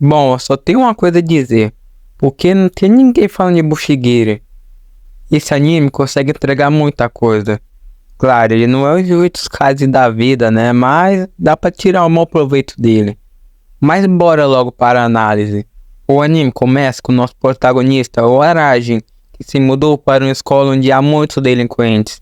Bom, eu só tenho uma coisa a dizer. Porque não tem ninguém falando de Bushigiri. Esse anime consegue entregar muita coisa. Claro, ele não é o Jujutsu Kaisen da vida, né? Mas dá pra tirar o maior proveito dele. Mas bora logo para a análise. O anime começa com o nosso protagonista, o Arajin, que se mudou para uma escola onde há muitos delinquentes.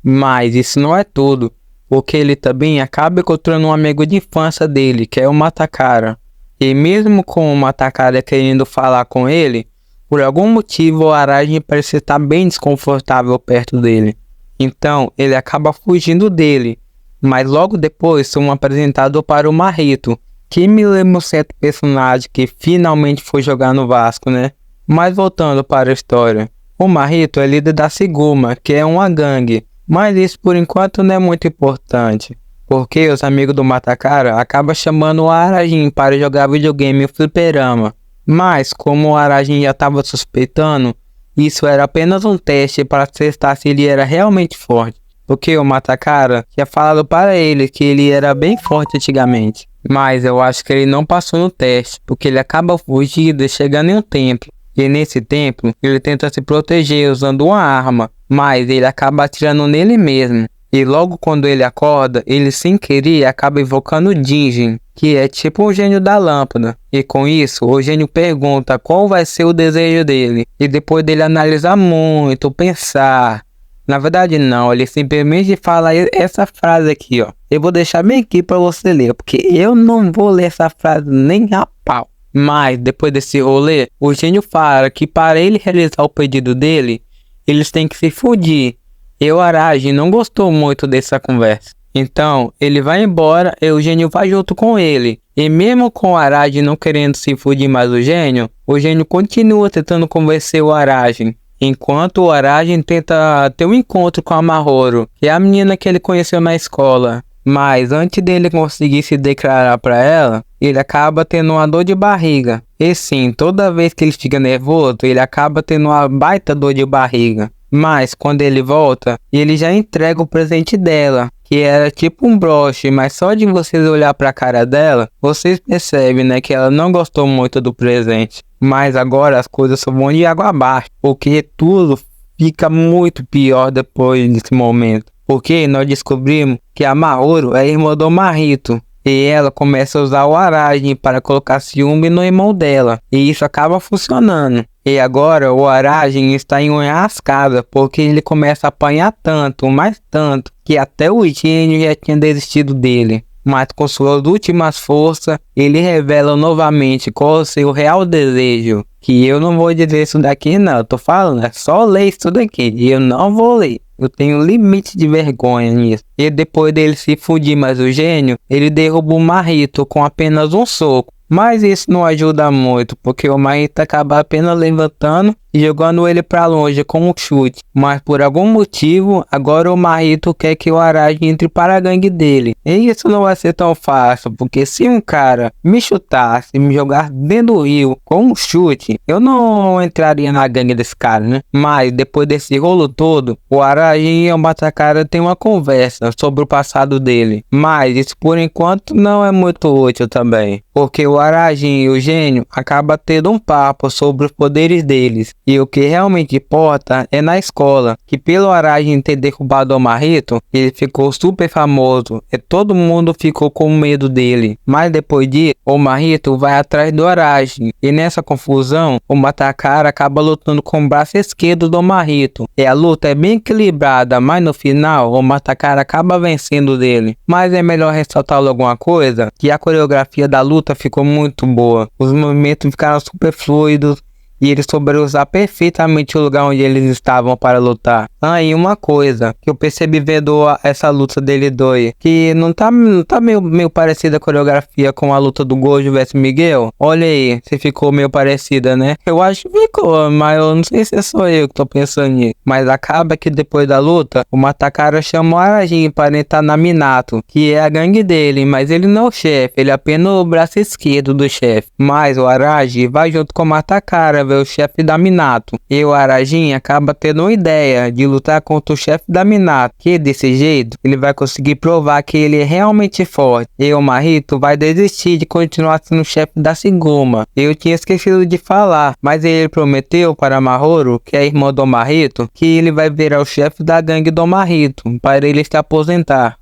Mas isso não é tudo, porque ele também acaba encontrando um amigo de infância dele, que é o Matakara. E mesmo com o Matakara querendo falar com ele, por algum motivo o Arajin parece estar bem desconfortável perto dele. Então ele acaba fugindo dele, mas logo depois são apresentados para o Mahito, que me lembra um certo personagem que finalmente foi jogar no Vasco, né? Mas voltando para a história, o Mahito é líder da Siguma, que é uma gangue, mas isso por enquanto não é muito importante, porque os amigos do Matakara acabam chamando o Arajin para jogar videogame e fliperama. Mas como o Arajin já estava suspeitando, isso era apenas um teste para testar se ele era realmente forte, porque o Matakara tinha falado para ele que ele era bem forte antigamente. Mas eu acho que ele não passou no teste, porque ele acaba fugindo e chegando em um templo. E nesse templo, ele tenta se proteger usando uma arma, mas ele acaba atirando nele mesmo. E logo quando ele acorda, ele sem querer acaba invocando o Jinjin, que é tipo o gênio da lâmpada. E com isso, o gênio pergunta qual vai ser o desejo dele. E depois dele analisar muito, pensar... Na verdade não, ele simplesmente fala essa frase aqui, ó. Eu vou deixar bem aqui para você ler, porque eu não vou ler essa frase nem a pau. Mas depois desse rolê, o gênio fala que para ele realizar o pedido dele, eles têm que se fugir. E o Arajin não gostou muito dessa conversa. Então, ele vai embora e o gênio vai junto com ele. E mesmo com o Arajin não querendo se fugir mais do gênio, o gênio continua tentando convencer o Arajin. Enquanto o Arajin tenta ter um encontro com a Mahoro, que é a menina que ele conheceu na escola. Mas antes dele conseguir se declarar para ela, ele acaba tendo uma dor de barriga. E sim, toda vez que ele fica nervoso, ele acaba tendo uma baita dor de barriga. Mas quando ele volta, ele já entrega o presente dela, que era tipo um broche, mas só de vocês olhar para a cara dela, vocês percebem, né, que ela não gostou muito do presente. Mas agora as coisas só vão de água abaixo, porque tudo fica muito pior depois desse momento. Porque nós descobrimos que a Mahoro é irmã do Mahito. E ela começa a usar o Arajin para colocar ciúme no irmão dela. E isso acaba funcionando. E agora o Arajin está em uma enrascada, porque ele começa a apanhar tanto, mais tanto, que até o gênio já tinha desistido dele. Mas com suas últimas forças, ele revela novamente qual é o seu real desejo. Que eu não vou dizer isso daqui não, eu tô falando, é só ler isso daqui, e eu não vou ler. Eu tenho limite de vergonha nisso. E depois dele se fundir mais o gênio, ele derruba o Mahito com apenas um soco. Mas isso não ajuda muito, porque o Mahito acaba apenas levantando e jogando ele para longe com um chute. Mas por algum motivo, agora o Mahito quer que o Arajin entre para a gangue dele. E isso não vai ser tão fácil, porque se um cara me chutasse e me jogar dentro do rio com um chute, eu não entraria na gangue desse cara, né? Mas depois desse rolo todo, o Arajin e o Matakara têm uma conversa sobre o passado dele. Mas isso por enquanto não é muito útil também, porque o Arajin e o gênio acabam tendo um papo sobre os poderes deles. E o que realmente importa é na escola, que pelo Arajin ter derrubado o Mahito, ele ficou super famoso e todo mundo ficou com medo dele. Mas depois disso, o Mahito vai atrás do Arajin e nessa confusão, o Matakara acaba lutando com o braço esquerdo do Mahito. E a luta é bem equilibrada, mas no final, o Matakara acaba vencendo dele. Mas é melhor ressaltar alguma coisa, que a coreografia da luta ficou muito boa. Os movimentos ficaram super fluidos. E eles souberam usar perfeitamente o lugar onde eles estavam para lutar. E uma coisa que eu percebi vendo essa luta dele dois, que não tá meio parecida a coreografia com a luta do Gojo vs Miguel. Olha aí, se ficou meio parecida, né? Eu acho que ficou, mas eu não sei se é só eu que tô pensando nisso. Mas acaba que depois da luta, o Matakara chama o Arajin para entrar na Minato, que é a gangue dele, mas ele não é o chefe, ele é apenas o braço esquerdo do chefe. Mas o Arajin vai junto com o Matakara ver o chefe da Minato. E o Arajin acaba tendo uma ideia de lutar contra o chefe da Minato, que desse jeito ele vai conseguir provar que ele é realmente forte. E o Mahito vai desistir de continuar sendo o chefe da Siguma. Eu tinha esquecido de falar, mas ele prometeu para Mahoru, que é irmão do Mahito, que ele vai virar o chefe da gangue do Mahito, para ele se aposentar.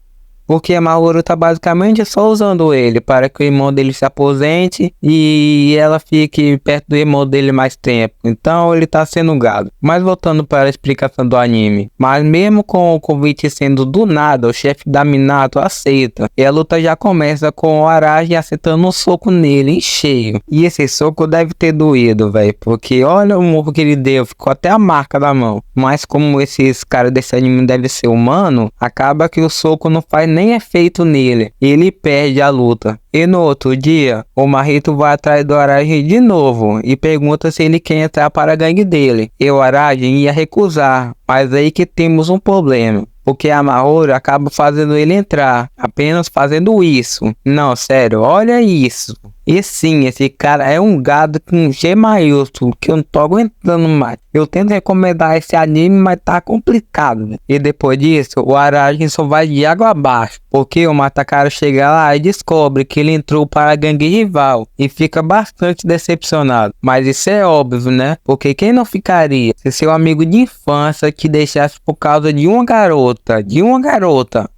Porque a Mahoru tá basicamente só usando ele para que o irmão dele se aposente e ela fique perto do irmão dele mais tempo. Então ele tá sendo gado. Mas voltando para a explicação do anime. Mas mesmo com o convite sendo do nada, o chefe da Minato aceita. E a luta já começa com o Arajin acertando um soco nele em cheio. E esse soco deve ter doído, velho. Porque olha o murro que ele deu, ficou até a marca da mão. Mas como esses caras desse anime devem ser humanos, acaba que o soco não faz nem efeito nele, ele perde a luta. E no outro dia, o Mahito vai atrás do Arajin de novo e pergunta se ele quer entrar para a gangue dele. E o Arajin ia recusar, mas aí que temos um problema. Porque a Mahoru acaba fazendo ele entrar, apenas fazendo isso. Não, sério, olha isso. E sim, esse cara é um gado com G maiúsculo, que eu não tô aguentando mais. Eu tento recomendar esse anime, mas tá complicado, né? E depois disso, o Arajin só vai de água abaixo. Porque o Matacara chega lá e descobre que ele entrou para a gangue rival. E fica bastante decepcionado. Mas isso é óbvio, né? Porque quem não ficaria se seu amigo de infância te deixasse por causa de uma garota?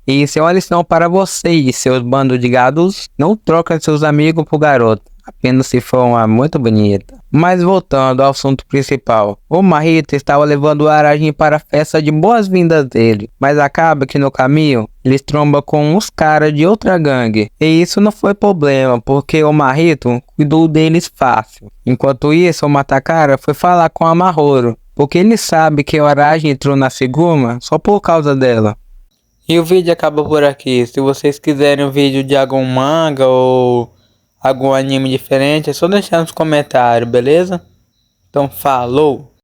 E isso é uma lição para vocês, seus bandos de gados. Não troquem seus amigos por garoto, apenas se for uma muito bonita. Mas voltando ao assunto principal, o Mahito estava levando o Arajin para a festa de boas-vindas dele, mas acaba que no caminho eles trombam com uns caras de outra gangue. E isso não foi problema, porque o Mahito cuidou deles fácil. Enquanto isso, o Matacara foi falar com a Mahoru, porque ele sabe que o Arajin entrou na Siguma só por causa dela. E o vídeo acaba por aqui. Se vocês quiserem um vídeo de algum manga ou algum anime diferente, é só deixar nos comentários, beleza? Então falou!